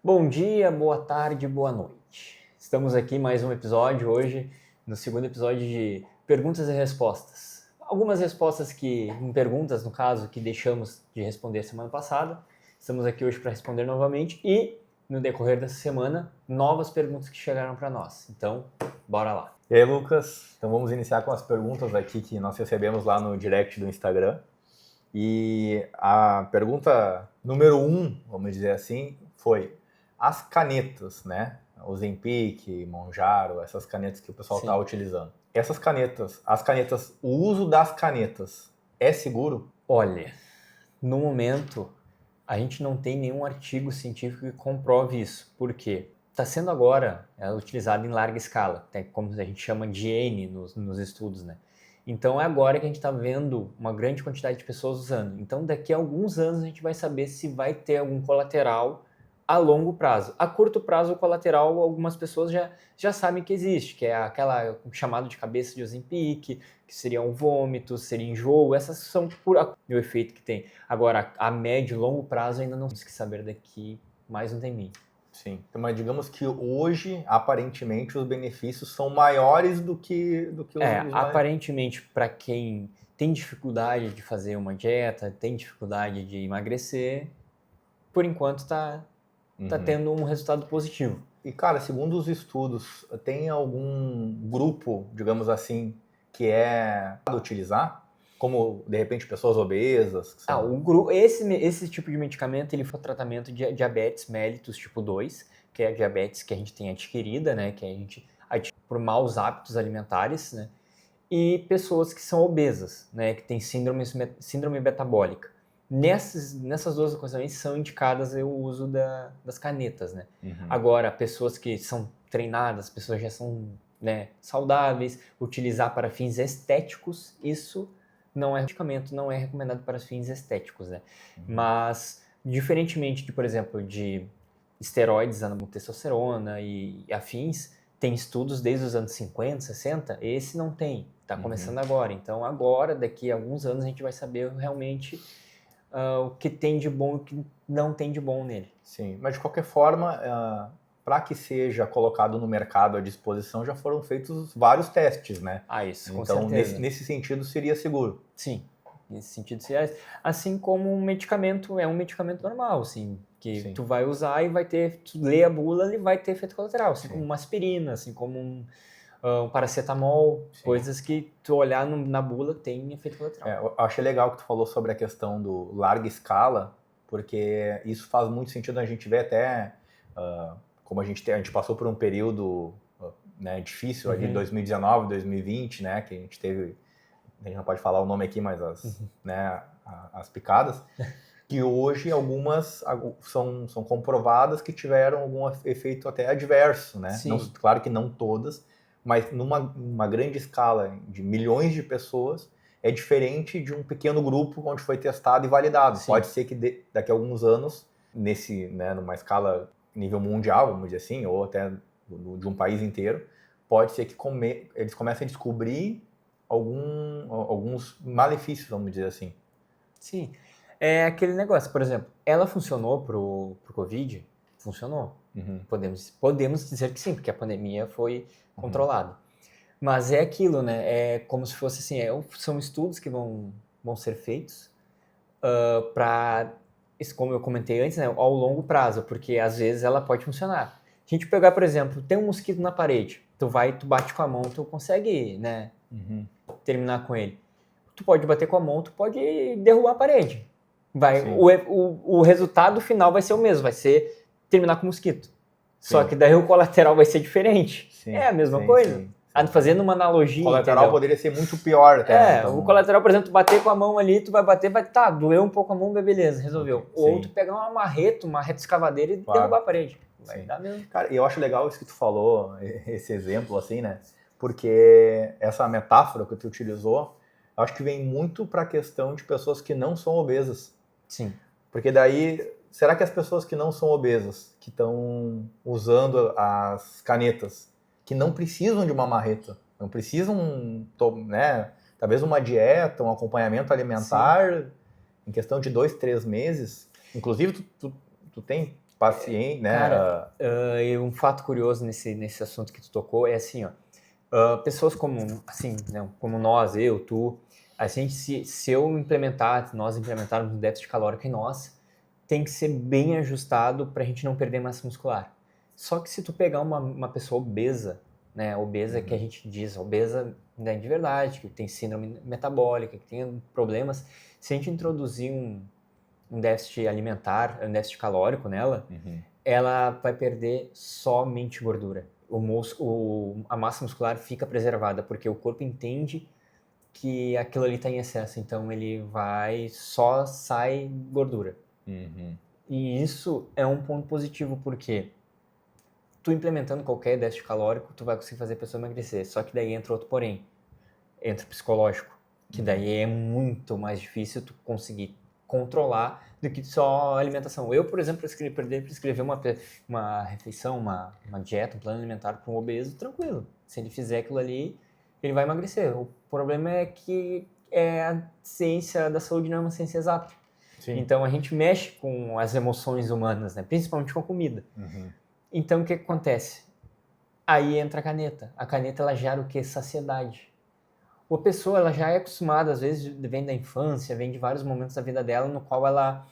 Bom dia, boa tarde, boa noite. Estamos aqui em mais um episódio hoje, no segundo episódio de perguntas e respostas. Algumas respostas perguntas no caso, que deixamos de responder semana passada. Estamos aqui hoje para responder novamente e, no decorrer dessa semana, novas perguntas que chegaram para nós. Então, bora lá. E aí, Lucas? Então vamos iniciar com as perguntas aqui que nós recebemos lá no direct do Instagram. E a pergunta número 1, vamos dizer assim, foi as canetas, né? O Zempic, Monjaro, essas canetas que o pessoal está utilizando. Essas canetas, o uso das canetas é seguro? Olha, no momento, a gente não tem nenhum artigo científico que comprove isso. Por quê? Está sendo agora utilizado em larga escala, como a gente chama de N nos estudos, né? Então é agora que a gente está vendo uma grande quantidade de pessoas usando. Então daqui a alguns anos a gente vai saber se vai ter algum colateral a longo prazo. A curto prazo, o colateral, algumas pessoas já sabem que existe, que é aquela chamada de cabeça de Ozempic, que seriam vômitos, seria enjoo, essas são o efeito que tem. Agora, a médio e longo prazo ainda não temos que saber daqui mais um tempinho. Sim, mas digamos que hoje, aparentemente, os benefícios são maiores do que os aparentemente, para quem tem dificuldade de fazer uma dieta, tem dificuldade de emagrecer, por enquanto está tendo um resultado positivo. E, cara, segundo os estudos, tem algum grupo, digamos assim, que é utilizar? Como, de repente, pessoas obesas? Esse tipo de medicamento, ele foi tratamento de diabetes mellitus tipo 2, que é a diabetes que a gente tem adquirida, né, que a gente adquire por maus hábitos alimentares, né, e pessoas que são obesas, né, que têm síndrome metabólica. Nessas duas ocasiões são indicadas o uso das canetas, né. Agora, pessoas que são treinadas, pessoas que já são, né, saudáveis, utilizar para fins estéticos, isso não é medicamento, não é recomendado para fins estéticos, né? Mas, diferentemente de, por exemplo, de esteroides, testosterona e afins, tem estudos desde os anos 50, 60, esse não tem, está começando agora. Então, agora, daqui a alguns anos, a gente vai saber realmente o que tem de bom e o que não tem de bom nele. Sim, mas de qualquer forma, para que seja colocado no mercado à disposição, já foram feitos vários testes, né? Isso, com então, certeza. nesse sentido, seria seguro. Sim, nesse sentido seria. Assim como um medicamento é um medicamento normal, assim, que tu vai usar e vai ter, tu lê a bula e vai ter efeito colateral, assim como uma aspirina, assim como um paracetamol, coisas que tu olhar na bula tem efeito colateral. Eu achei legal que tu falou sobre a questão do larga escala, porque isso faz muito sentido, a gente ver até como a gente passou por um período né, difícil ali, 2019, 2020, né, que a gente teve, a gente não pode falar o nome aqui, mas né, as picadas, que hoje algumas são comprovadas que tiveram algum efeito até adverso, né? Não, claro que não todas, mas numa grande escala de milhões de pessoas, é diferente de um pequeno grupo onde foi testado e validado. Pode ser que daqui a alguns anos, numa escala nível mundial, vamos dizer assim, ou até de um país inteiro, pode ser que eles comecem a descobrir alguns malefícios, vamos dizer assim. Sim, é aquele negócio, por exemplo, ela funcionou pro Covid? Funcionou. Podemos dizer que sim, porque a pandemia foi controlada. Mas é aquilo, né? É como se fosse assim, são estudos que vão ser feitos para, como eu comentei antes, né, ao longo prazo, porque às vezes ela pode funcionar. Se a gente pegar, por exemplo, tem um mosquito na parede, tu bate com a mão, tu consegue, né, terminar com ele. Tu pode bater com a mão, tu pode derrubar a parede. O resultado final vai ser o mesmo, vai ser terminar com o mosquito. Só que daí o colateral vai ser diferente. É a mesma coisa. Fazendo uma analogia. O colateral poderia ser muito pior até. O colateral, por exemplo, tu bater com a mão ali, tu vai bater, doeu um pouco a mão, beleza, resolveu. Ou tu pegar uma marreta escavadeira e derrubar a parede. Vai dar mesmo. Cara, eu acho legal isso que tu falou, esse exemplo, assim, né? Porque essa metáfora que tu utilizou, eu acho que vem muito para a questão de pessoas que não são obesas. Sim. Porque daí, será que as pessoas que não são obesas, que estão usando as canetas, que não precisam de uma marreta, não precisam, né, talvez uma dieta, um acompanhamento alimentar em questão de 2, 3 meses, inclusive tu tem paciente, né? Cara, um fato curioso nesse assunto que tu tocou é assim, ó. Pessoas como, assim, né, como nós, eu, tu, a gente, se nós implementarmos um déficit calórico em nós, tem que ser bem ajustado para a gente não perder massa muscular. Só que se tu pegar uma pessoa obesa, né, obesa que a gente diz, obesa, né, de verdade, que tem síndrome metabólica, que tem problemas, se a gente introduzir um déficit alimentar, um déficit calórico nela, ela vai perder somente gordura. A massa muscular fica preservada, porque o corpo entende que aquilo ali está em excesso, então ele só sai gordura. E isso é um ponto positivo, porque tu implementando qualquer déficit calórico, tu vai conseguir fazer a pessoa emagrecer, só que daí entra outro porém, entra o psicológico, que daí é muito mais difícil tu conseguir controlar do que só a alimentação. Eu, por exemplo, prescrever uma refeição, uma dieta, um plano alimentar para um obeso, tranquilo. Se ele fizer aquilo ali, ele vai emagrecer. O problema é que a ciência da saúde não é uma ciência exata. Sim. Então, a gente mexe com as emoções humanas, né? Principalmente com a comida. Então, o que acontece? Aí entra a caneta. A caneta, ela gera o quê? Saciedade. A pessoa, ela já é acostumada, às vezes vem da infância, vem de vários momentos da vida dela, no qual ela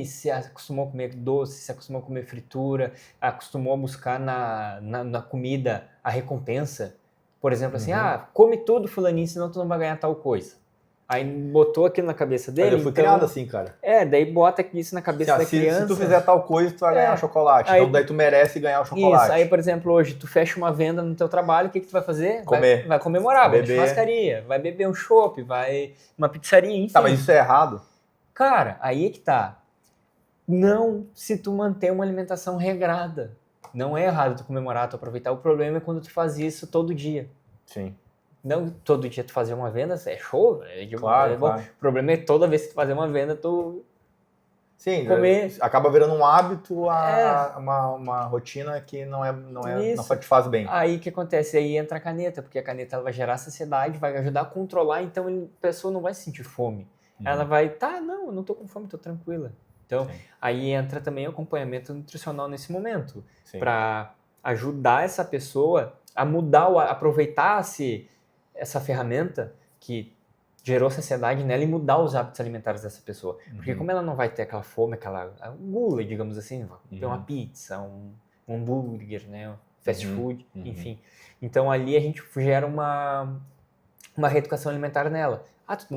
se acostumou a comer doce, se acostumou a comer fritura, acostumou a buscar na comida a recompensa. Por exemplo, assim, come tudo, fulaninho, senão tu não vai ganhar tal coisa. Aí botou aquilo na cabeça dele. Mas eu fui criado assim, cara. Daí bota isso na cabeça da criança. Se tu fizer tal coisa, tu vai ganhar chocolate. Então daí tu merece ganhar o chocolate. Isso, aí, por exemplo, hoje tu fecha uma venda no teu trabalho, o que tu vai fazer? Comer. Vai comemorar, vai beber. churrascaria, vai beber um chopp, vai uma pizzaria, enfim. Tá, mas isso é errado? Cara, aí é que tá. Não se tu manter uma alimentação regrada. Não é errado tu comemorar, tu aproveitar. O problema é quando tu faz isso todo dia. Sim. Não todo dia tu fazer uma venda, é show, claro. O problema é toda vez que tu fazer uma venda, tu comer. Acaba virando um hábito, uma rotina que não satisfaz bem. Aí o que acontece? Aí entra a caneta, porque a caneta ela vai gerar saciedade, vai ajudar a controlar, então a pessoa não vai sentir fome. Ela vai, eu não tô com fome, tô tranquila. Então, aí entra também o acompanhamento nutricional nesse momento, para ajudar essa pessoa a mudar, aproveitar-se essa ferramenta que gerou saciedade nela e mudar os hábitos alimentares dessa pessoa. Porque como ela não vai ter aquela fome, aquela gula, digamos assim, uma pizza, um hambúrguer, né, um fast food, enfim. Então ali a gente gera uma reeducação alimentar nela. Tu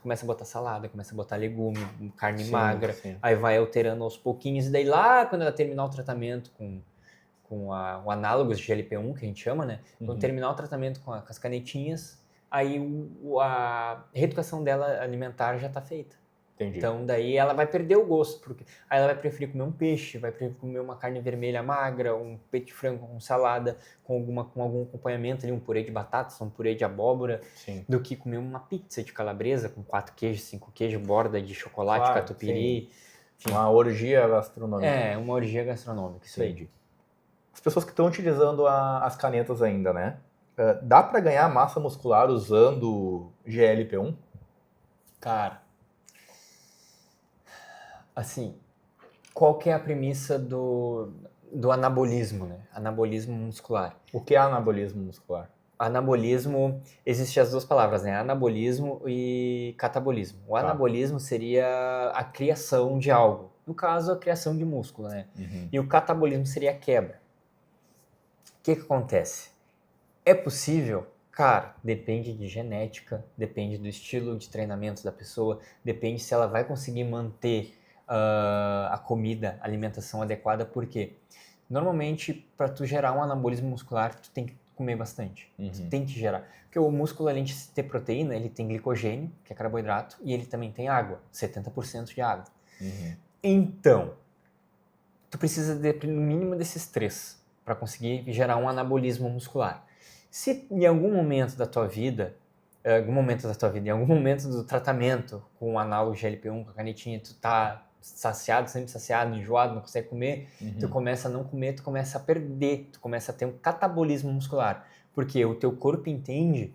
começa a botar salada, começa a botar legume, carne magra, aí vai alterando aos pouquinhos, e daí lá quando ela terminar o tratamento com o análogo de GLP-1, que a gente chama, né? Quando terminar o tratamento com as canetinhas, aí a reeducação dela alimentar já está feita. Entendi. Então, daí ela vai perder o gosto, porque aí ela vai preferir comer um peixe, vai preferir comer uma carne vermelha magra, um peito de frango com salada, com algum acompanhamento ali, um purê de batatas, um purê de abóbora, do que comer uma pizza de calabresa com 4 queijos, 5 queijos, borda de chocolate, catupiry. Enfim. Uma orgia gastronômica. Uma orgia gastronômica, isso aí. As pessoas que estão utilizando as canetas ainda, né? Dá para ganhar massa muscular usando GLP-1? Cara, assim, qual que é a premissa do anabolismo, né? Anabolismo muscular. O que é anabolismo muscular? Anabolismo, existem as duas palavras, né? Anabolismo e catabolismo. O anabolismo seria a criação de algo. No caso, a criação de músculo, né? E o catabolismo seria a quebra. O que acontece? É possível? Cara, depende de genética, depende do estilo de treinamento da pessoa, depende se ela vai conseguir manter a comida, a alimentação adequada, porque normalmente para tu gerar um anabolismo muscular, tu tem que comer bastante. Tu tem que gerar. Porque o músculo, além de ter proteína, ele tem glicogênio, que é carboidrato, e ele também tem água, 70% de água. Então, tu precisa no mínimo desses 3 para conseguir gerar um anabolismo muscular. Se em algum momento da tua vida, em algum momento do tratamento com o análogo GLP-1, com a canetinha, tu tá saciado, sempre saciado, enjoado, não consegue comer, tu começa a não comer, tu começa a perder, tu começa a ter um catabolismo muscular, porque o teu corpo entende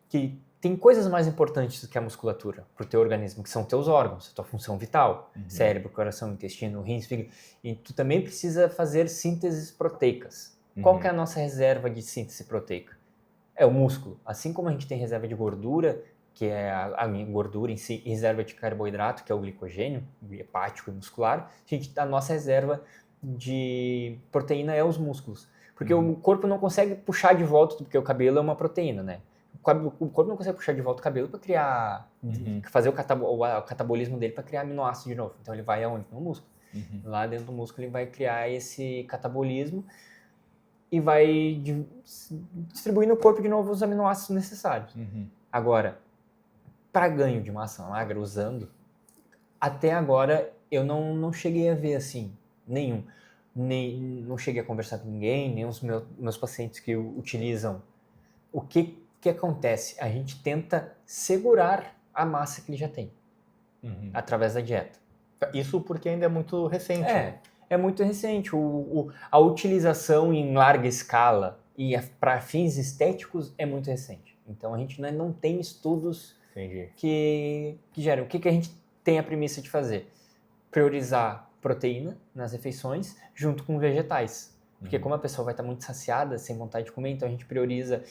que tem coisas mais importantes do que a musculatura para o teu organismo, que são teus órgãos, a tua função vital, cérebro, coração, intestino, rins, fígado. E tu também precisa fazer sínteses proteicas. Qual que é a nossa reserva de síntese proteica? É o músculo. Assim como a gente tem reserva de gordura, que é a gordura em si, e reserva de carboidrato, que é o glicogênio, hepático e muscular, a nossa reserva de proteína é os músculos. Porque o corpo não consegue puxar de volta, porque o cabelo é uma proteína, né? O corpo não consegue puxar de volta o cabelo para criar, fazer o catabolismo dele para criar aminoácido de novo. Então ele vai aonde? No músculo. Lá dentro do músculo ele vai criar esse catabolismo e vai distribuir no corpo de novo os aminoácidos necessários. Agora, para ganho de massa magra usando, até agora eu não cheguei a ver assim, nenhum. Não cheguei a conversar com ninguém, nem os meus pacientes que utilizam. O que acontece? A gente tenta segurar a massa que ele já tem, através da dieta. Isso porque ainda é muito recente. É muito recente. A utilização em larga escala e para fins estéticos é muito recente. Então a gente não tem estudos que geram. O que a gente tem a premissa de fazer? Priorizar proteína nas refeições junto com vegetais. Porque como a pessoa vai estar muito saciada, sem vontade de comer, então a gente prioriza.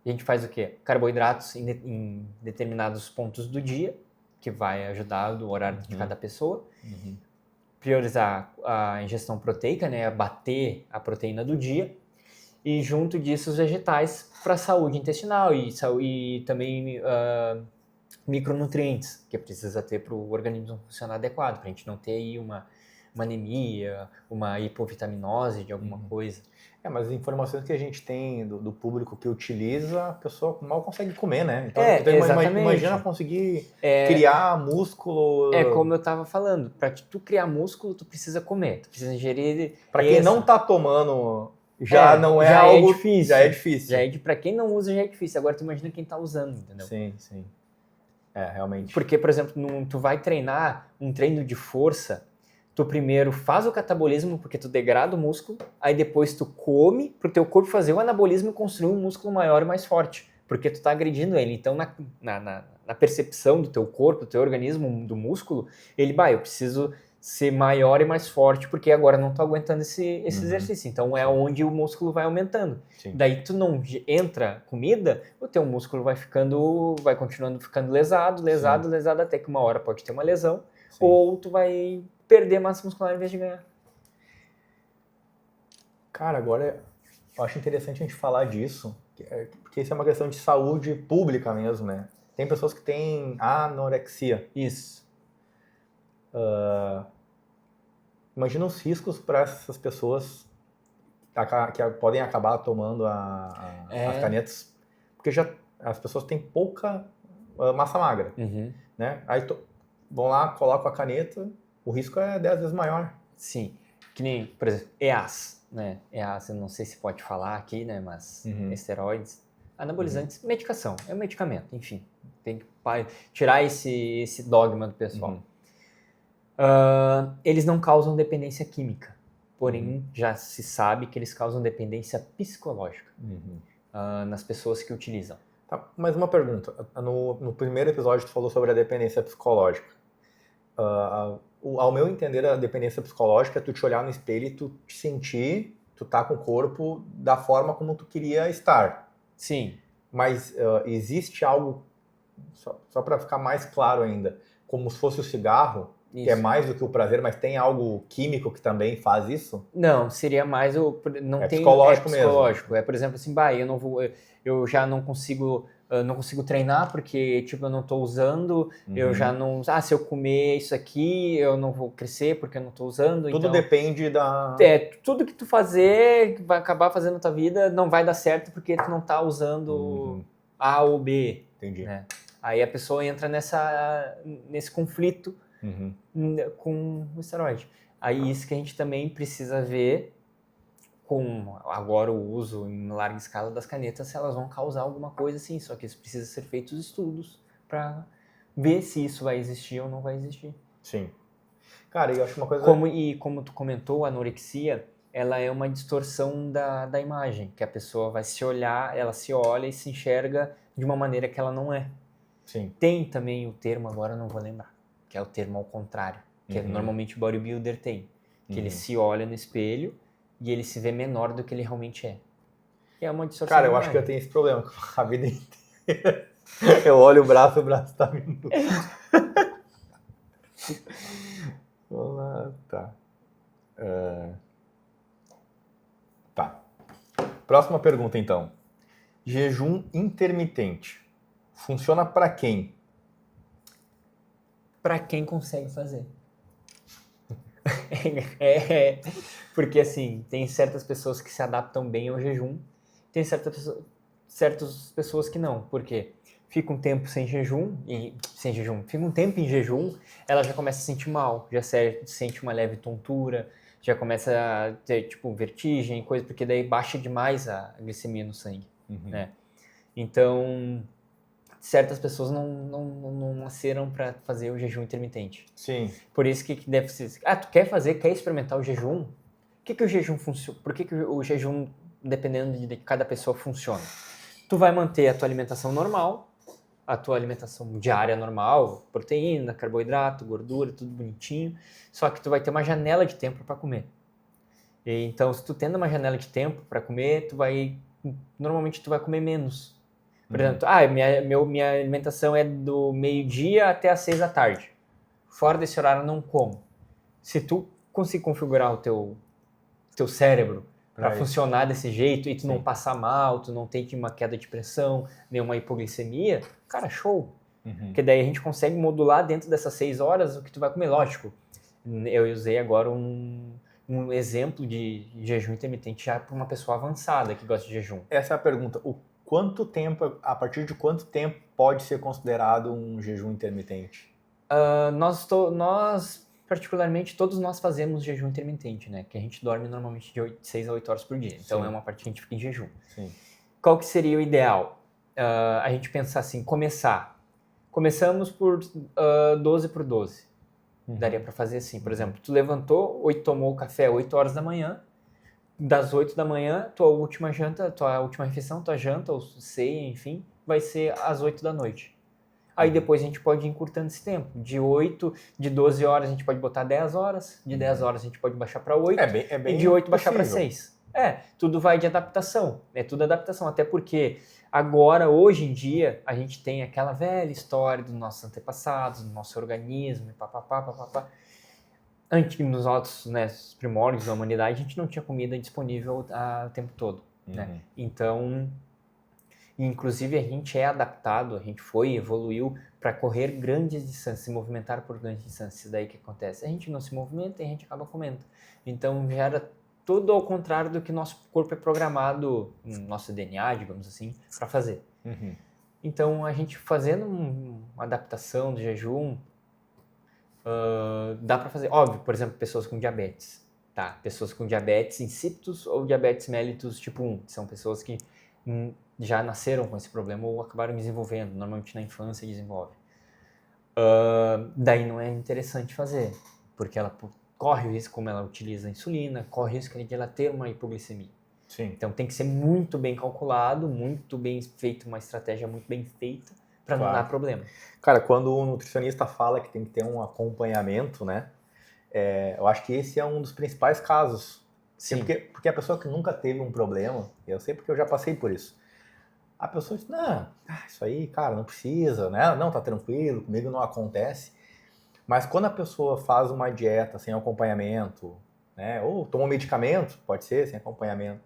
A gente faz o quê? Carboidratos em determinados pontos do dia, que vai ajudar do horário de cada pessoa. Priorizar a ingestão proteica, né? Bater a proteína do dia. E junto disso os vegetais para a saúde intestinal e também micronutrientes que precisa ter para o organismo funcionar adequado, para a gente não ter aí uma anemia, uma hipovitaminose de alguma coisa. Mas as informações que a gente tem do público que utiliza, a pessoa mal consegue comer, né? Então, imagina conseguir criar músculo... Como eu estava falando, para tu criar músculo, tu precisa comer, tu precisa ingerir... Para quem não está tomando, não é algo... Difícil. Já é difícil. Para quem não usa, já é difícil. Agora tu imagina quem está usando, entendeu? Sim. Realmente. Porque, por exemplo, tu vai treinar um treino de força... Tu primeiro faz o catabolismo porque tu degrada o músculo, aí depois tu come pro teu corpo fazer o anabolismo e construir um músculo maior e mais forte, porque tu tá agredindo ele. Então, na percepção do teu corpo, do teu organismo, do músculo, ele, eu preciso ser maior e mais forte porque agora não tô aguentando esse exercício. Então, é onde o músculo vai aumentando. Daí tu não entra comida, o teu músculo vai continuando ficando lesado, até que uma hora pode ter uma lesão, ou tu vai perder massa muscular em vez de ganhar. Cara, agora eu acho interessante a gente falar disso, porque isso é uma questão de saúde pública mesmo, né? Tem pessoas que têm anorexia. Isso. Imagina os riscos para essas pessoas que podem acabar tomando as canetas, porque as pessoas têm pouca massa magra, né? Aí vão lá, colocam a caneta, o risco é 10 vezes maior. Sim, que nem, por exemplo, EAs, né? EAs, eu não sei se pode falar aqui, né? Mas esteroides, anabolizantes, medicação, é um medicamento, enfim. Tem que tirar esse dogma do pessoal. Eles não causam dependência química, porém já se sabe que eles causam dependência psicológica nas pessoas que utilizam. Tá, mas uma pergunta, no primeiro episódio tu falou sobre a dependência psicológica. Ao meu entender, a dependência psicológica é tu te olhar no espelho e tu te sentir, tu tá com o corpo da forma como tu queria estar. Sim. Mas existe algo, só para ficar mais claro ainda, como se fosse o cigarro, que é mais do que o prazer, mas tem algo químico que também faz isso? Não, seria mais psicológico mesmo. Psicológico. Por exemplo, assim, eu já não consigo treinar porque, eu não tô usando, eu já não... se eu comer isso aqui, eu não vou crescer porque eu não tô usando. Tudo depende da... Tudo que tu fazer, que vai acabar fazendo na tua vida, não vai dar certo porque tu não tá usando A ou B. Entendi. Né? Aí a pessoa entra nesse conflito com o esteroide. Aí isso que a gente também precisa ver com agora o uso em larga escala das canetas, se elas vão causar alguma coisa assim, só que isso precisa ser feitos estudos para ver se isso vai existir ou não vai existir. Sim. Cara, eu acho uma coisa... Como tu comentou, a anorexia, ela é uma distorção da imagem, que a pessoa vai se olhar, ela se olha e se enxerga de uma maneira que ela não é. Sim. Tem também o termo, agora eu não vou lembrar, que é o termo ao contrário, que normalmente o bodybuilder tem, que ele se olha no espelho e ele se vê menor do que ele realmente é. Que é uma distorção. Cara, eu acho que eu tenho esse problema a vida inteira. Eu olho o braço tá vindo. Olá, tá. Tá. Próxima pergunta, então. Jejum intermitente. Funciona para quem? Para quem consegue fazer. Porque assim, tem certas pessoas que se adaptam bem ao jejum, tem certas pessoas que não. Por quê? Fica um tempo fica um tempo em jejum, ela já começa a se sentir mal, já sente uma leve tontura, já começa a ter tipo vertigem, coisa, porque daí baixa demais a glicemia no sangue, né? Então, certas pessoas não nasceram para fazer o jejum intermitente. Sim. Por isso que deve ser... tu quer experimentar o jejum? Que o jejum funciona? Por que o jejum, dependendo de cada pessoa, funciona? Tu vai manter a tua alimentação normal, a tua alimentação diária normal, proteína, carboidrato, gordura, tudo bonitinho, só que tu vai ter uma janela de tempo para comer. Então, se tu tendo uma janela de tempo para comer, normalmente tu vai comer menos. Por exemplo, minha alimentação é do meio-dia até às 6 da tarde. Fora desse horário eu não como. Se tu conseguir configurar o teu cérebro para funcionar desse jeito e tu não passar mal, tu não tem uma queda de pressão, nenhuma hipoglicemia, cara, show. Porque daí a gente consegue modular dentro dessas 6 horas o que tu vai comer. Lógico, eu usei agora um exemplo de jejum intermitente já para uma pessoa avançada que gosta de jejum. Essa é a pergunta. A partir de quanto tempo pode ser considerado um jejum intermitente? Nós, particularmente, todos nós fazemos jejum intermitente, né? Que a gente dorme normalmente de 6 a 8 horas por dia. Então, é uma parte que a gente fica em jejum. Sim. Qual que seria o ideal? A gente pensar assim, Começamos por 12 por 12. Daria para fazer assim. Por exemplo, tu levantou, tomou o café 8 horas da manhã, das 8 da manhã, tua última refeição, tua janta, ou ceia, enfim, vai ser às 8 da noite. Aí depois a gente pode ir encurtando esse tempo. De 12 horas a gente pode botar 10 horas, de 10 horas a gente pode baixar para 8, e de 8 baixar para 6. Tudo vai de adaptação, é tudo adaptação, até porque agora, hoje em dia, a gente tem aquela velha história dos nossos antepassados, do nosso organismo, papapá. Antes, nos nossos primórdios da humanidade, a gente não tinha comida disponível o tempo todo, né? Então, inclusive a gente é adaptado, a gente evoluiu para correr grandes distâncias, se movimentar por grandes distâncias. Daí o que acontece? A gente não se movimenta e a gente acaba comendo. Então, já era tudo ao contrário do que nosso corpo é programado, nosso DNA, digamos assim, para fazer. Então, a gente fazendo uma adaptação do jejum, dá para fazer. Óbvio, por exemplo, pessoas com diabetes. Pessoas com diabetes insípidos ou diabetes mellitus tipo 1. São pessoas que já nasceram com esse problema ou acabaram desenvolvendo. Normalmente na infância desenvolve. Daí não é interessante fazer, porque ela corre o risco, como ela utiliza a insulina, corre o risco de ela ter uma hipoglicemia. Sim. Então tem que ser muito bem calculado, muito bem feito, uma estratégia muito bem feita para não dar problema. Cara, quando o nutricionista fala que tem que ter um acompanhamento, né? Eu acho que esse é um dos principais casos. Sim. Porque a pessoa que nunca teve um problema, eu sei porque eu já passei por isso. A pessoa diz, não, isso aí, cara, não precisa, né? Não, tá tranquilo, comigo não acontece. Mas quando a pessoa faz uma dieta sem acompanhamento, né? Ou toma um medicamento, pode ser, sem acompanhamento.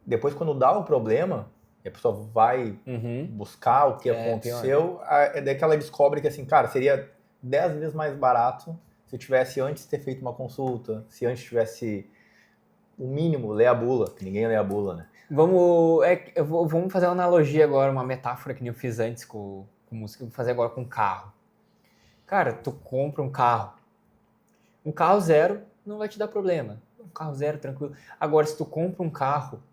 Depois, quando dá o problema, a pessoa vai buscar o que aconteceu, é daí que ela descobre que, assim, cara, seria 10 vezes mais barato se eu tivesse antes ter feito uma consulta, se antes tivesse o mínimo, ler a bula, que ninguém lê a bula, né? Vamos fazer uma analogia agora, uma metáfora que nem eu fiz antes com música, vou fazer agora com carro. Cara, tu compra um carro zero não vai te dar problema, um carro zero tranquilo. Agora, se tu compra um carro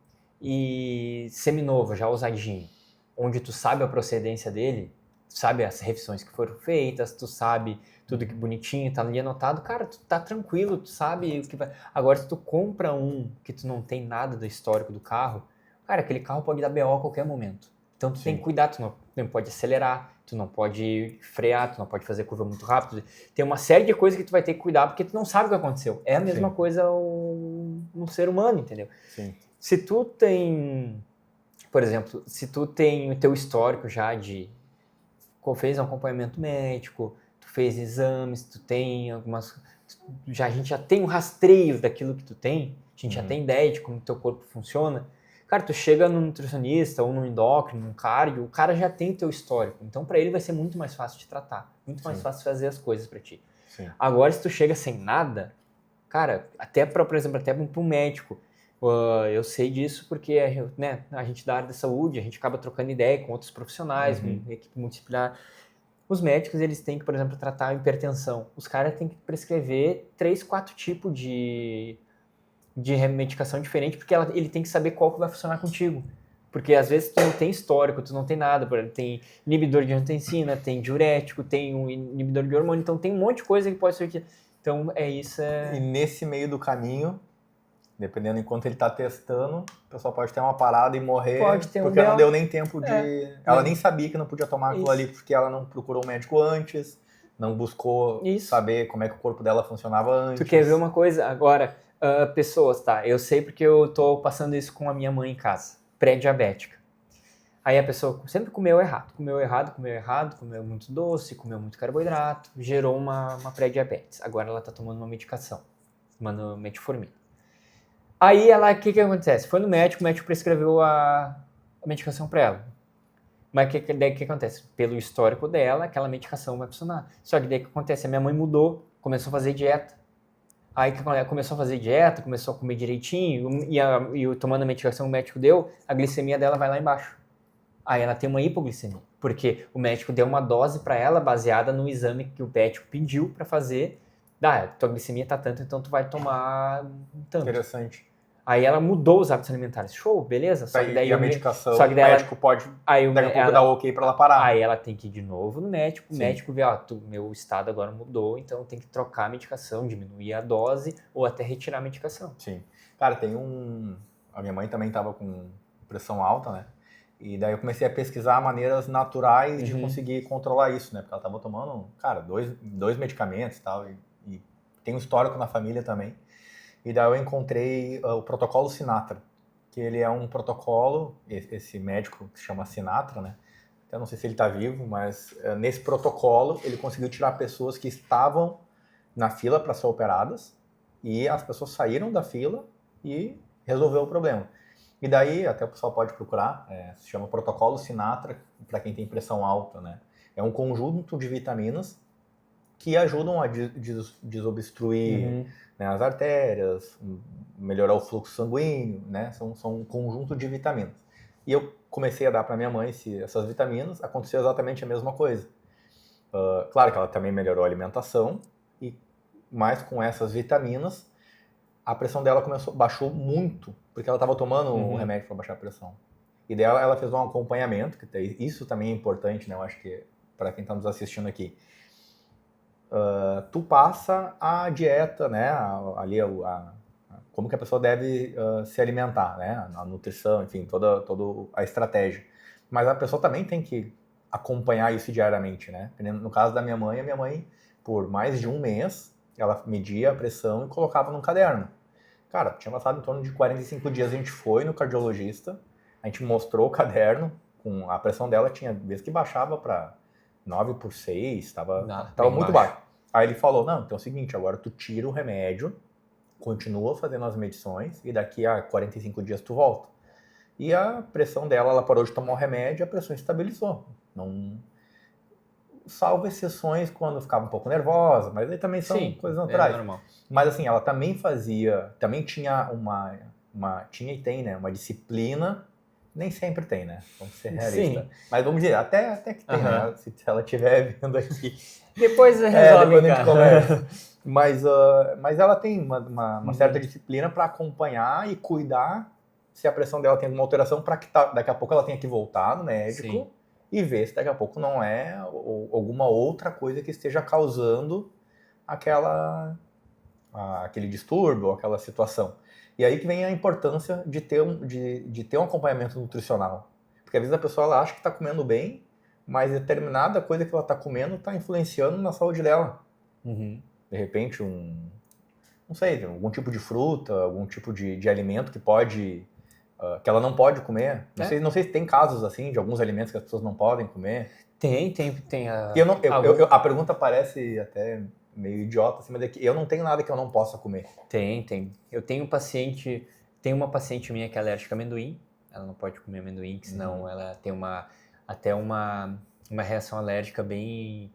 e seminovo, já usadinho, onde tu sabe a procedência dele, tu sabe as revisões que foram feitas, tu sabe tudo que bonitinho, tá ali anotado, cara, tu tá tranquilo, tu sabe o que vai... Agora, se tu compra um que tu não tem nada do histórico do carro, cara, aquele carro pode dar BO a qualquer momento. Então tu tem Sim. que cuidar, tu não pode acelerar, tu não pode frear, tu não pode fazer curva muito rápido. Tem uma série de coisas que tu vai ter que cuidar porque tu não sabe o que aconteceu. É a mesma Sim. coisa no ser humano, entendeu? Sim. Se tu tem, por exemplo, se tu tem o teu histórico já de fez um acompanhamento médico, tu fez exames, tu tem algumas... a gente já tem um rastreio daquilo que tu tem, a gente já tem ideia de como o teu corpo funciona. Cara, tu chega no nutricionista ou no endócrino, no cardio, o cara já tem o teu histórico. Então, para ele vai ser muito mais fácil de tratar, muito mais fácil fazer as coisas para ti. Sim. Agora, se tu chega sem nada, cara, até por exemplo, até para um médico, eu sei disso porque né, a gente da área da saúde, a gente acaba trocando ideia com outros profissionais, com equipe multidisciplinar. Os médicos, eles têm que, por exemplo, tratar a hipertensão. Os caras têm que prescrever 3, 4 tipos de medicação diferente, porque ele tem que saber qual que vai funcionar contigo. Porque às vezes tu não tem histórico, tu não tem nada, por exemplo, tem inibidor de angiotensina, tem diurético, tem um inibidor de hormônio, então tem um monte de coisa que pode ser... Então isso. E nesse meio do caminho, dependendo enquanto ele está testando, o pessoal pode ter uma parada e morrer, Pode ter porque não deu nem tempo de... Ela nem sabia que não podia tomar aquilo ali, porque ela não procurou um médico antes, não buscou saber como é que o corpo dela funcionava antes. Tu quer ver uma coisa? Agora, pessoas, tá? Eu sei porque eu tô passando isso com a minha mãe em casa, pré-diabética. Aí a pessoa sempre comeu errado, comeu muito doce, comeu muito carboidrato, gerou uma pré-diabetes. Agora ela tá tomando uma medicação, tomando metformina. Aí o que acontece? Foi no médico, o médico prescreveu a medicação para ela. Mas daí o que acontece? Pelo histórico dela, aquela medicação vai funcionar. Só que daí o que acontece? A minha mãe mudou, começou a fazer dieta. Aí quando ela começou a fazer dieta, começou a comer direitinho, e tomando a medicação que o médico deu, a glicemia dela vai lá embaixo. Aí ela tem uma hipoglicemia, porque o médico deu uma dose para ela baseada no exame que o médico pediu para fazer. Tua glicemia tá tanto, então tu vai tomar tanto. Interessante. Aí ela mudou os hábitos alimentares. Show, beleza? Só que daí a medicação, o médico pode daqui a pouco dar ok para ela parar. Aí ela tem que ir de novo no médico. O médico vê, meu estado agora mudou, então tem que trocar a medicação, diminuir a dose ou até retirar a medicação. Sim. Cara, a minha mãe também tava com pressão alta, né? E daí eu comecei a pesquisar maneiras naturais de conseguir controlar isso, né? Porque ela tava tomando, cara, dois medicamentos e tal, e tem um histórico na família também. E daí eu encontrei o protocolo Sinatra, que ele é um protocolo, esse médico que se chama Sinatra, né? Eu não sei se ele está vivo, mas nesse protocolo ele conseguiu tirar pessoas que estavam na fila para ser operadas e as pessoas saíram da fila e resolveu o problema. E daí, até o pessoal pode procurar, se chama protocolo Sinatra para quem tem pressão alta, né? É um conjunto de vitaminas que ajudam a desobstruir né, as artérias, melhorar o fluxo sanguíneo, né? São um conjunto de vitaminas. E eu comecei a dar para minha mãe essas vitaminas, aconteceu exatamente a mesma coisa. Claro que ela também melhorou a alimentação, mas com essas vitaminas, a pressão dela baixou muito, porque ela estava tomando um remédio para baixar a pressão. E daí ela fez um acompanhamento, que isso também é importante, né? Eu acho que para quem está nos assistindo aqui. Tu passa a dieta, né? Ali como que a pessoa deve se alimentar, né? A nutrição, enfim, toda a estratégia. Mas a pessoa também tem que acompanhar isso diariamente, né? No caso da minha mãe, por mais de um mês, ela media a pressão e colocava num caderno. Cara, tinha passado em torno de 45 dias, a gente foi no cardiologista, a gente mostrou o caderno, com a pressão dela tinha vezes que baixava para 9/6, estava muito baixo. Aí ele falou, não, então é o seguinte, agora tu tira o remédio, continua fazendo as medições e daqui a 45 dias tu volta. E a pressão dela, ela parou de tomar o remédio e a pressão estabilizou. Não... Salvo exceções quando ficava um pouco nervosa, mas aí também são coisas naturais. É normal. Mas assim, ela também tinha tinha e tem, né, uma disciplina, nem sempre tem, né, vamos ser realistas. Sim. Mas vamos dizer, até que tem, né, se ela estiver vendo aqui. Depois resolve, depois a gente conversa. Mas ela tem uma certa disciplina para acompanhar e cuidar se a pressão dela tem alguma alteração, para que daqui a pouco ela tenha que voltar no médico. Sim. E ver se daqui a pouco não é alguma outra coisa que esteja causando aquele distúrbio, aquela situação. E aí que vem a importância de ter um acompanhamento nutricional. Porque Porque às vezes a pessoa ela acha que está comendo bem, mas determinada coisa que ela está comendo está influenciando na saúde dela. Uhum. De repente, não sei, algum tipo de fruta, algum tipo de alimento que pode, que ela não pode comer. Não sei se tem casos assim, de alguns alimentos que as pessoas não podem comer. Tem A pergunta parece até meio idiota, assim, mas é que eu não tenho nada que eu não possa comer. Tem. Eu tenho uma paciente minha que é alérgica a amendoim. Ela não pode comer amendoim, que senão ela tem uma reação alérgica bem...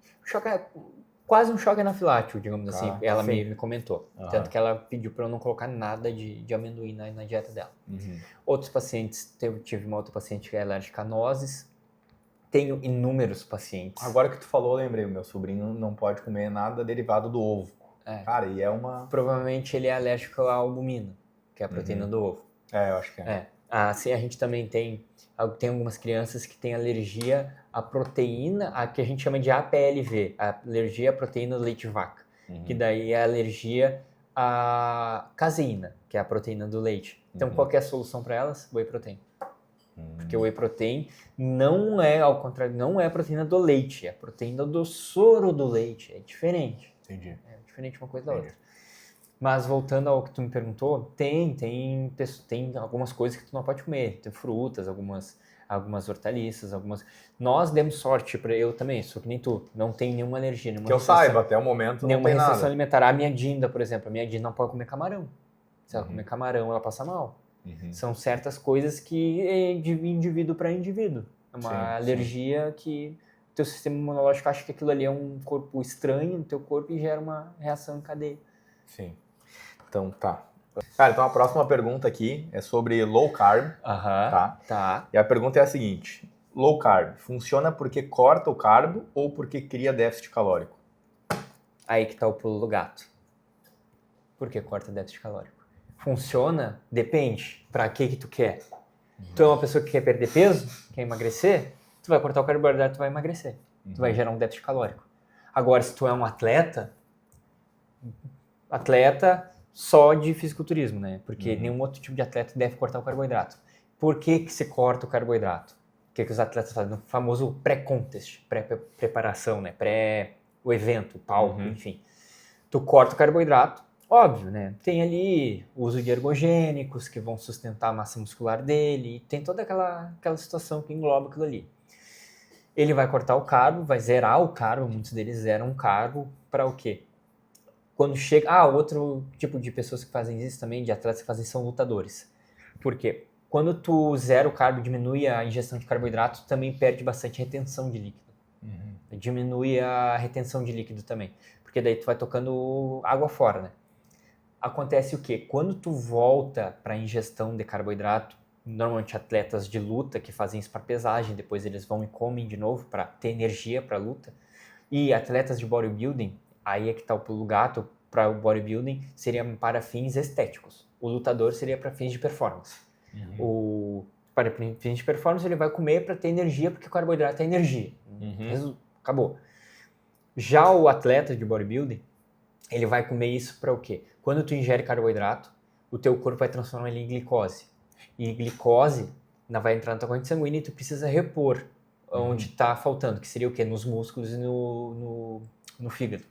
quase um choque anafilático, digamos assim. Ela me comentou. Tanto que ela pediu para eu não colocar nada de amendoim na dieta dela. Outros pacientes, tive uma outra paciente que é alérgica a nozes. Tenho inúmeros pacientes. Agora que tu falou, eu lembrei, o meu sobrinho não pode comer nada derivado do ovo. Cara, e é uma... Provavelmente ele é alérgico à albumina, que é a proteína do ovo. Eu acho que é. Assim, a gente também tem algumas crianças que têm alergia à proteína, a que a gente chama de APLV, a alergia à proteína do leite de vaca, que daí é alergia à caseína, que é a proteína do leite. Então, qual que é a solução para elas? Whey protein. Porque o whey protein não é, ao contrário, não é a proteína do leite, é a proteína do soro do leite, é diferente. Entendi. É diferente uma coisa da outra. Mas voltando ao que tu me perguntou, tem algumas coisas que tu não pode comer. Tem frutas, algumas hortaliças, Nós demos sorte, eu também, sou que nem tu, não tenho nenhuma alergia. Que eu saiba, até o momento não tem nada. Restrição alimentar. A minha Dinda, por exemplo, a minha Dinda não pode comer camarão. Se ela comer camarão, ela passa mal. São certas coisas que é de indivíduo para indivíduo. É uma alergia que o teu sistema imunológico acha que aquilo ali é um corpo estranho no teu corpo e gera uma reação em cadeia. Sim. Então, tá. Cara, então a próxima pergunta aqui é sobre low carb, tá? E a pergunta é a seguinte: low carb funciona porque corta o carbo ou porque cria déficit calórico? Aí que tá o pulo do gato. Por que corta déficit calórico? Funciona? Depende. Pra que tu quer? Tu é uma pessoa que quer perder peso, quer emagrecer, tu vai cortar o carboidrato e tu vai emagrecer. Tu vai gerar um déficit calórico. Agora, se tu é um atleta só de fisiculturismo, né? Porque nenhum outro tipo de atleta deve cortar o carboidrato. Por que se corta o carboidrato? O que os atletas fazem? No famoso pré-contest, pré-preparação, né? O evento, o palco, enfim. Tu corta o carboidrato, óbvio, né? Tem ali o uso de ergogênicos que vão sustentar a massa muscular dele, e tem toda aquela situação que engloba aquilo ali. Ele vai cortar o carbo, vai zerar o carbo, muitos deles zeram o carbo para o quê? Quando chega... outro tipo de pessoas que fazem isso também, de atletas que fazem, são lutadores. Por quê? Quando tu zera o carbo, diminui a ingestão de carboidrato, tu também perde bastante retenção de líquido. Diminui a retenção de líquido também. Porque daí tu vai tocando água fora, né? Acontece o quê? Quando tu volta para a ingestão de carboidrato, normalmente atletas de luta que fazem isso para pesagem, depois eles vão e comem de novo para ter energia para a luta. E atletas de bodybuilding, aí é que está o pulo gato, para o bodybuilding seria para fins estéticos. O lutador seria para fins de performance. Para fins de performance ele vai comer para ter energia, porque o carboidrato é energia. Acabou. Já o atleta de bodybuilding, ele vai comer isso para o quê? Quando tu ingere carboidrato, o teu corpo vai transformar ele em glicose. E glicose vai entrar na tua corrente sanguínea e tu precisa repor onde está faltando, que seria o quê? Nos músculos e no fígado,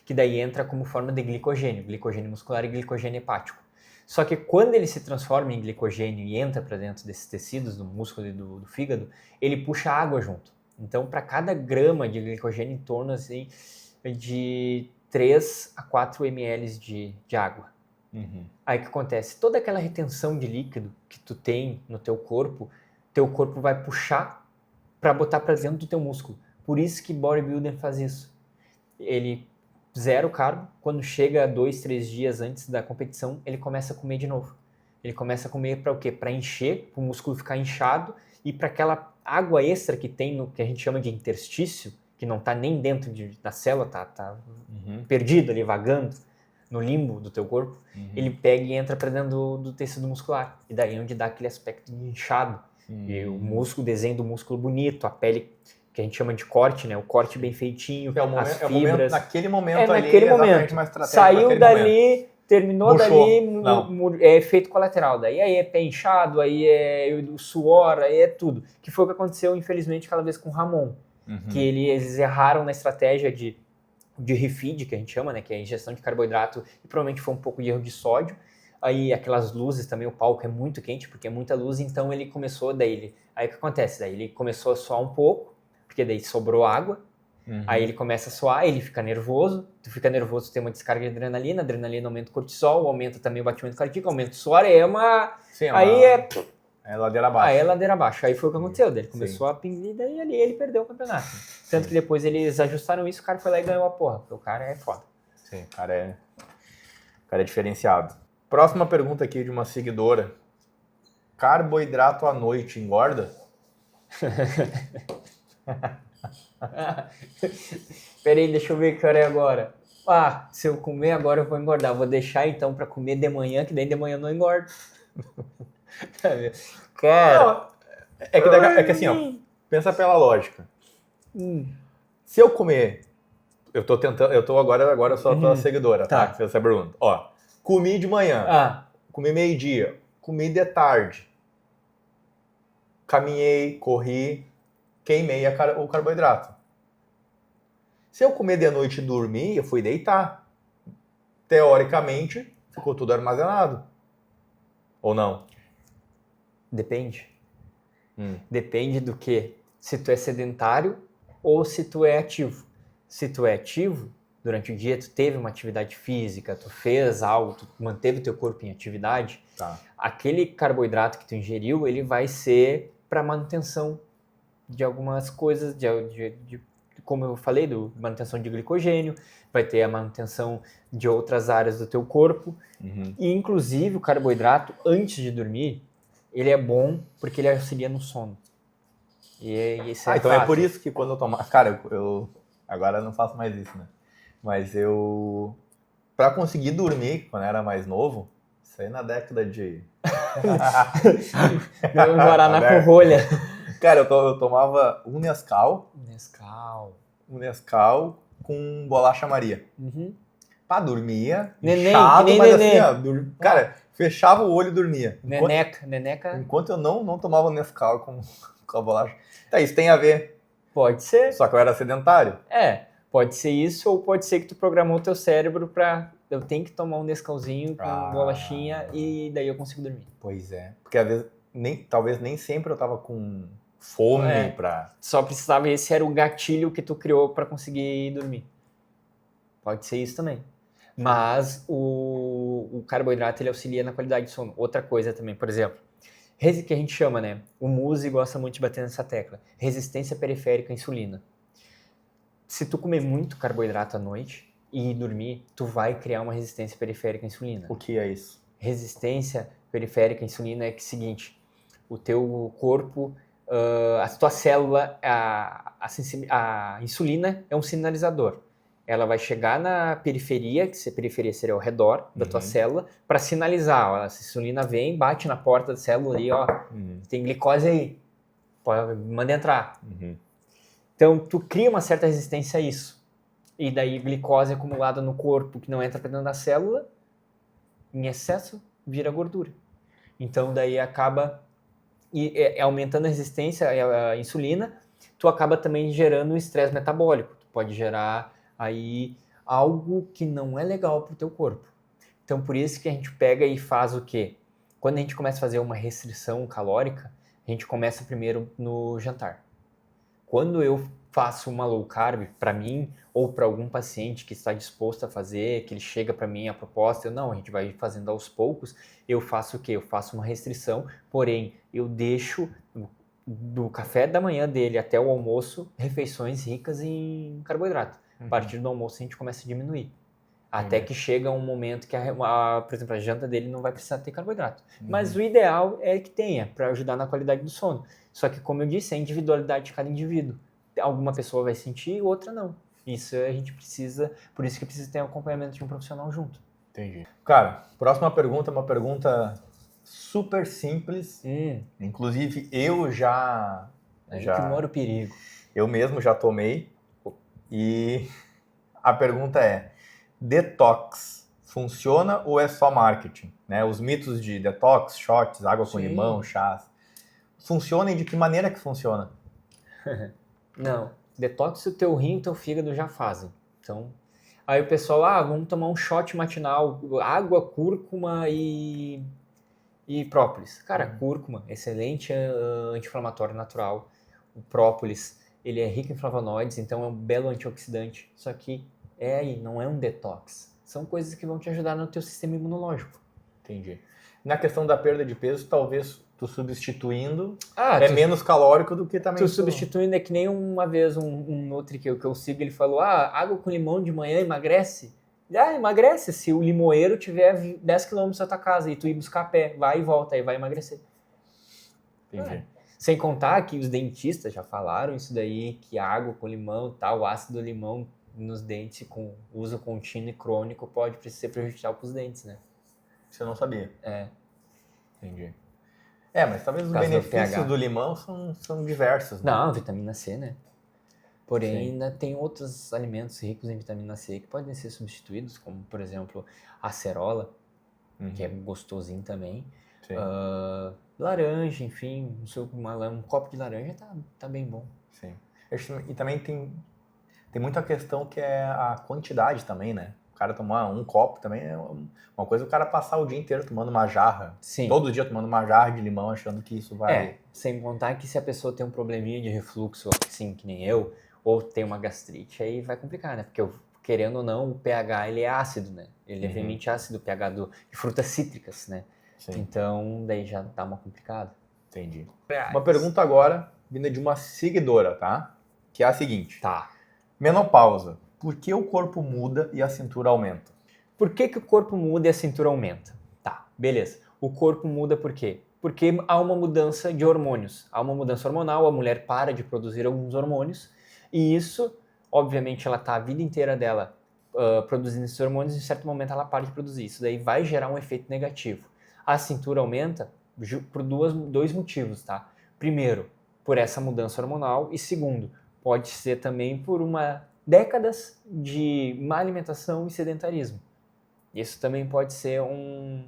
que daí entra como forma de glicogênio muscular e glicogênio hepático. Só que quando ele se transforma em glicogênio e entra para dentro desses tecidos, do músculo e do fígado, ele puxa água junto. Então, para cada grama de glicogênio, em torno assim, de 3 a 4 ml de água. Aí o que acontece? Toda aquela retenção de líquido que tu tem no teu corpo vai puxar para botar para dentro do teu músculo. Por isso que bodybuilder faz isso. Ele zera o carbo, quando chega 2, 3 dias antes da competição, ele começa a comer de novo. Ele começa a comer para o quê? Para encher, para o músculo ficar inchado e para aquela água extra que tem no que a gente chama de interstício, que não está nem dentro da célula, tá perdido ali, vagando no limbo do teu corpo, ele pega e entra para dentro do tecido muscular. E daí é onde dá aquele aspecto de inchado. E o músculo, o desenho do músculo bonito, a pele que a gente chama de corte, né? O corte bem feitinho, as fibras. Naquele momento ali, naquele momento. Mais estratégico. Saiu dali, terminou Murchou. dali, é efeito colateral. Daí aí é pé inchado, aí é o suor, aí é tudo. Que foi o que aconteceu, infelizmente, aquela vez com o Ramon. Que eles erraram na estratégia de refeed, que a gente chama, né? Que é a ingestão de carboidrato, e provavelmente foi um pouco de erro de sódio. Aí aquelas luzes também, o palco é muito quente, porque é muita luz, então ele começou, aí o que acontece? Daí ele começou a suar um pouco, porque daí sobrou água, aí ele começa a suar, ele fica nervoso, tu fica nervoso, tem uma descarga de adrenalina, a adrenalina aumenta o cortisol, aumenta também o batimento cardíaco, aumenta o suor, é ladeira abaixo. Aí é ladeira abaixo, aí foi o que aconteceu, daí ele começou a pingar, e daí ali ele perdeu o campeonato. Tanto que depois eles ajustaram isso, o cara foi lá e ganhou a porra, porque o cara é foda. Sim, o cara é diferenciado. Próxima pergunta aqui de uma seguidora. Carboidrato à noite engorda? Peraí, deixa eu ver que hora é agora. Se eu comer agora eu vou engordar. Vou deixar então pra comer de manhã, que daí de manhã eu não engordo. Cara... Não, é que assim, ó, pensa pela lógica. Se eu comer... Eu tô agora eu sou a tua seguidora, tá? Que fez essa pergunta. Ó, comi de manhã, comi meio-dia, comi de tarde, caminhei, corri, queimei o carboidrato. Se eu comer de noite e dormir, eu fui deitar. Teoricamente, ficou tudo armazenado. Ou não? Depende. Depende do que? Se tu é sedentário ou se tu é ativo. Se tu é ativo, durante o dia tu teve uma atividade física, tu fez algo, tu manteve o teu corpo em atividade, aquele carboidrato que tu ingeriu, ele vai ser para manutenção de algumas coisas, como eu falei, manutenção de glicogênio, vai ter a manutenção de outras áreas do teu corpo, e inclusive o carboidrato, antes de dormir, ele é bom porque ele auxilia no sono. E isso então é por isso que quando eu tomar... Cara, eu agora não faço mais isso, né? Mas pra conseguir dormir, quando eu era mais novo, isso aí na década de... Eu morar na Corrolha. Cara, eu tomava um Nescau com bolacha Maria. Pra dormia, inchado, mas assim, ó, cara, fechava o olho e dormia. Neneca. Enquanto eu não tomava Nescau com a bolacha. Tá, isso tem a ver. Pode ser. Só que eu era sedentário. Pode ser isso, ou pode ser que tu programou o teu cérebro pra... Eu tenho que tomar um Nescauzinho com bolachinha e daí eu consigo dormir. Pois é. Porque às vezes, talvez nem sempre eu tava com fome pra... Só precisava, esse era o gatilho que tu criou pra conseguir dormir. Pode ser isso também. Mas o carboidrato, ele auxilia na qualidade de sono. Outra coisa também, por exemplo, que a gente chama, né? O Muzi gosta muito de bater nessa tecla. Resistência periférica à insulina. Se tu comer muito carboidrato à noite e dormir, tu vai criar uma resistência periférica à insulina. O que é isso? Resistência periférica à insulina é que é o seguinte, o teu corpo, a tua célula, a insulina é um sinalizador. Ela vai chegar na periferia, que a periferia seria ao redor da tua célula, para sinalizar. Ó, a insulina vem, bate na porta da célula ali, ó, tem glicose aí, manda entrar. Então, tu cria uma certa resistência a isso. E daí, glicose acumulada no corpo, que não entra para dentro da célula, em excesso, vira gordura. Então, daí acaba aumentando a resistência à insulina, tu acaba também gerando estresse metabólico. Tu pode gerar aí algo que não é legal para o teu corpo. Então, por isso que a gente pega e faz o quê? Quando a gente começa a fazer uma restrição calórica, a gente começa primeiro no jantar. Quando eu faço uma low carb para mim ou para algum paciente que está disposto a fazer, que ele chega para mim a proposta, a gente vai fazendo aos poucos, eu faço o quê? Eu faço uma restrição, porém eu deixo do café da manhã dele até o almoço refeições ricas em carboidrato. A partir do almoço a gente começa a diminuir. Até que chega um momento que, por exemplo, a janta dele não vai precisar ter carboidrato. Mas o ideal é que tenha, para ajudar na qualidade do sono. Só que, como eu disse, é a individualidade de cada indivíduo. Alguma pessoa vai sentir, outra não. Isso a gente precisa, por isso que precisa ter um acompanhamento de um profissional junto. Entendi. Cara, próxima pergunta é uma pergunta super simples. Inclusive, eu já... que mora o perigo. Eu mesmo já tomei. E a pergunta é, detox funciona ou é só marketing? Né? Os mitos de detox, shots, água com Sim. limão, chás. Funciona e de que maneira que funciona? Não, detox o teu rim e o teu fígado já fazem. Então, aí o pessoal, vamos tomar um shot matinal, água, cúrcuma e própolis. Cara, cúrcuma, excelente anti-inflamatório natural. O própolis, ele é rico em flavonoides, então é um belo antioxidante. Só que não é um detox. São coisas que vão te ajudar no teu sistema imunológico. Entendi. Na questão da perda de peso, talvez tu substituindo menos calórico do que também... Tu substituindo é que nem uma vez um nutri que eu sigo, ele falou, água com limão de manhã emagrece? Emagrece se o limoeiro tiver 10 km da tua casa e tu ir buscar a pé, vai e volta, aí vai emagrecer. Entendi. Sem contar que os dentistas já falaram isso daí, que água com limão, o ácido limão nos dentes com uso contínuo e crônico pode ser prejudicial para os dentes, né? Você não sabia? Entendi. Mas talvez os benefícios do limão são diversos, né? Não, vitamina C, né? Porém, ainda tem outros alimentos ricos em vitamina C que podem ser substituídos, como, por exemplo, a acerola, que é gostosinho também. Laranja, enfim, um copo de laranja tá bem bom. Sim. E também tem muita questão que é a quantidade também, né? O cara tomar um copo também é uma coisa, o cara passar o dia inteiro tomando uma jarra. Sim. Todo dia tomando uma jarra de limão, achando que isso vai... Sem contar que se a pessoa tem um probleminha de refluxo, assim, que nem eu, ou tem uma gastrite, aí vai complicar, né? Porque, querendo ou não, o pH, ele é ácido, né? Ele é levemente ácido, o pH de frutas cítricas, né? Sim. Então, daí já dá uma complicada. Entendi. Uma pergunta agora, vinda de uma seguidora, tá? Que é a seguinte. Menopausa. Por que o corpo muda e a cintura aumenta? Por que o corpo muda e a cintura aumenta? Beleza. O corpo muda por quê? Porque há uma mudança de hormônios. Há uma mudança hormonal, a mulher para de produzir alguns hormônios e isso, obviamente, ela está a vida inteira dela produzindo esses hormônios e em certo momento ela para de produzir. Isso daí vai gerar um efeito negativo. A cintura aumenta por dois motivos, tá? Primeiro, por essa mudança hormonal e segundo, pode ser também por décadas de má alimentação e sedentarismo. Isso também pode ser um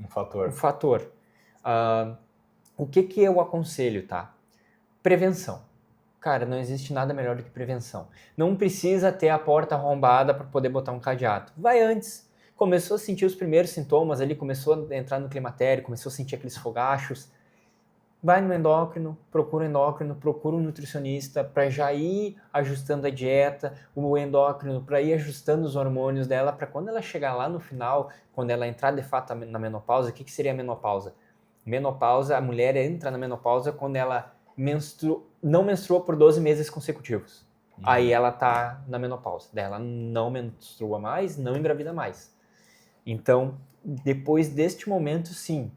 fator. O que eu aconselho, tá? Prevenção. Cara, não existe nada melhor do que prevenção. Não precisa ter a porta arrombada para poder botar um cadeado. Vai antes. Começou a sentir os primeiros sintomas ali, começou a entrar no climatério, começou a sentir aqueles fogachos. Vai no endócrino, procura um nutricionista para já ir ajustando a dieta, o endócrino para ir ajustando os hormônios dela, para quando ela chegar lá no final, quando ela entrar de fato na menopausa, o que seria a menopausa? Menopausa, a mulher entra na menopausa quando ela não menstrua por 12 meses consecutivos. Aí ela tá na menopausa, daí ela não menstrua mais, não engravida mais. Então, depois deste momento, sim.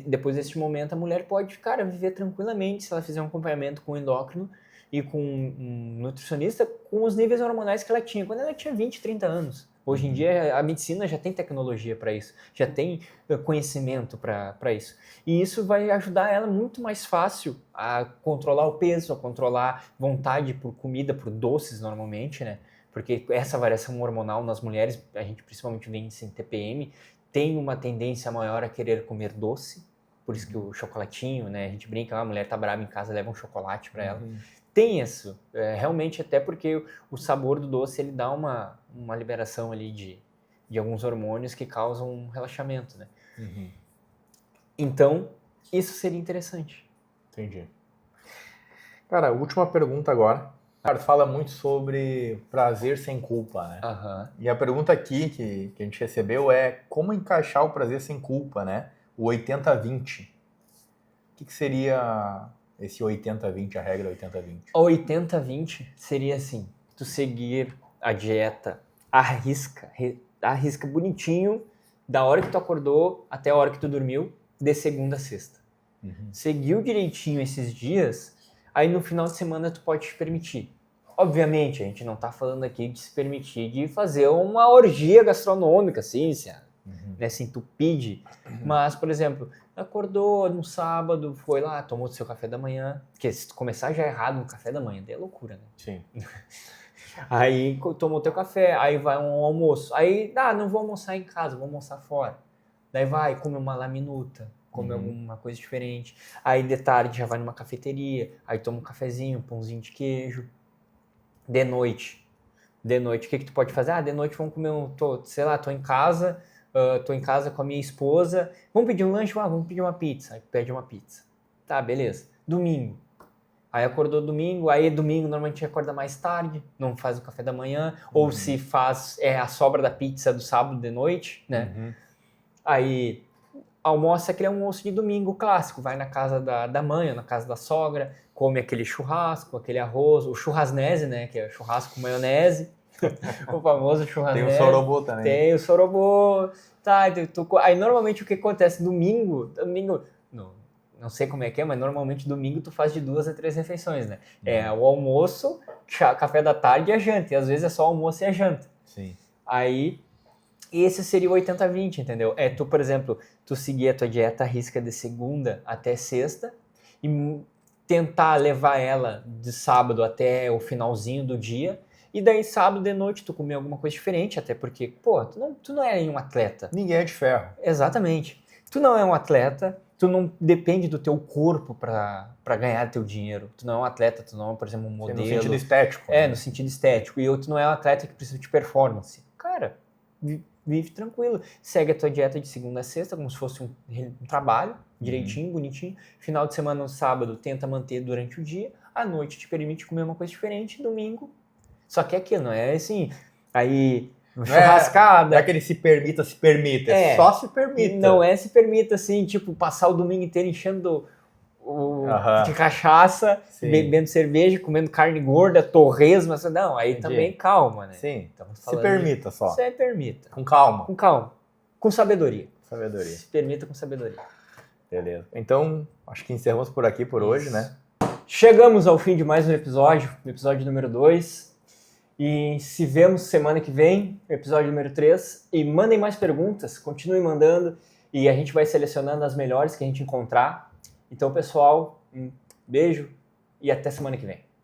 Depois deste momento, a mulher pode, viver tranquilamente se ela fizer um acompanhamento com o endócrino e com um nutricionista com os níveis hormonais que ela tinha quando ela tinha 20, 30 anos. Hoje em dia, a medicina já tem tecnologia para isso, já tem conhecimento para isso. E isso vai ajudar ela muito mais fácil a controlar o peso, a controlar vontade por comida, por doces normalmente, né? Porque essa variação hormonal nas mulheres, a gente principalmente vê em TPM, tem uma tendência maior a querer comer doce, por isso que o chocolatinho, né? A gente brinca, a mulher tá brava em casa, leva um chocolate para ela. Tem isso, realmente até porque o sabor do doce, ele dá uma liberação ali de alguns hormônios que causam um relaxamento, né? Então, isso seria interessante. Entendi. Cara, última pergunta agora. Cara, tu fala muito sobre prazer sem culpa, né? E a pergunta aqui que a gente recebeu é como encaixar o prazer sem culpa, né? O 80-20. O que seria esse 80-20, a regra 80-20? O 80-20 seria assim, tu seguir a dieta à risca bonitinho, da hora que tu acordou até a hora que tu dormiu, de segunda a sexta. Seguiu direitinho esses dias, aí no final de semana tu pode te permitir. Obviamente, a gente não tá falando aqui de se permitir de fazer uma orgia gastronômica, assim, se entupir. Mas, por exemplo, acordou no sábado, foi lá, tomou seu café da manhã, porque se tu começar já errado no café da manhã, daí é loucura, né? Sim. Aí tomou teu café, aí vai um almoço. Aí, não vou almoçar em casa, vou almoçar fora. Daí vai, come uma laminuta, come alguma coisa diferente. Aí de tarde já vai numa cafeteria, aí toma um cafezinho, um pãozinho de queijo. De noite, o que tu pode fazer? De noite vamos comer tô em casa, tô em casa com a minha esposa, vamos pedir um lanche? Vamos pedir uma pizza. Aí pede uma pizza. Tá, beleza. Domingo. Aí acordou domingo, aí domingo normalmente acorda mais tarde, não faz o café da manhã, ou se faz a sobra da pizza do sábado de noite, né? Aí almoça aquele almoço de domingo clássico, vai na casa da mãe, ou na casa da sogra, come aquele churrasco, aquele arroz, o churrasnese, né? Que é churrasco com maionese, o famoso churrasnese. Tem o sorobô também. Tem o sorobô. Tá, aí normalmente o que acontece domingo, não sei como é que é, mas normalmente domingo tu faz de 2 a 3 refeições, né? É o almoço, café da tarde e a janta. E às vezes é só o almoço e a janta. Sim. Aí, esse seria o 80-20, entendeu? Tu, por exemplo, tu seguir a tua dieta à risca de segunda até sexta e tentar levar ela de sábado até o finalzinho do dia. E daí sábado de noite tu comer alguma coisa diferente, até porque, tu não é um atleta. Ninguém é de ferro. Exatamente. Tu não é um atleta, tu não depende do teu corpo para ganhar teu dinheiro. Tu não é um atleta, tu não é, por exemplo, um modelo. No sentido estético. No sentido estético. E tu não é um atleta que precisa de performance. Cara, vive tranquilo. Segue a tua dieta de segunda a sexta, como se fosse um trabalho, direitinho, bonitinho. Final de semana, no sábado, tenta manter durante o dia. À noite te permite comer uma coisa diferente. Domingo. Só que aqui, não é assim... Aí... churrascada. Não é que ele se permita, só se permita. Não se permita, assim, tipo, passar o domingo inteiro enchendo de cachaça, bebendo cerveja, comendo carne gorda, torresmo, não, aí também calma, né? Sim, se permita só. Se permita. Com calma. Com calma. Com sabedoria. Sabedoria. Se permita com sabedoria. Beleza. Então, acho que encerramos por aqui por hoje, né? Chegamos ao fim de mais um episódio, episódio número 2. E se vemos semana que vem, episódio número 3. E mandem mais perguntas, continuem mandando. E a gente vai selecionando as melhores que a gente encontrar. Então, pessoal, um beijo e até semana que vem.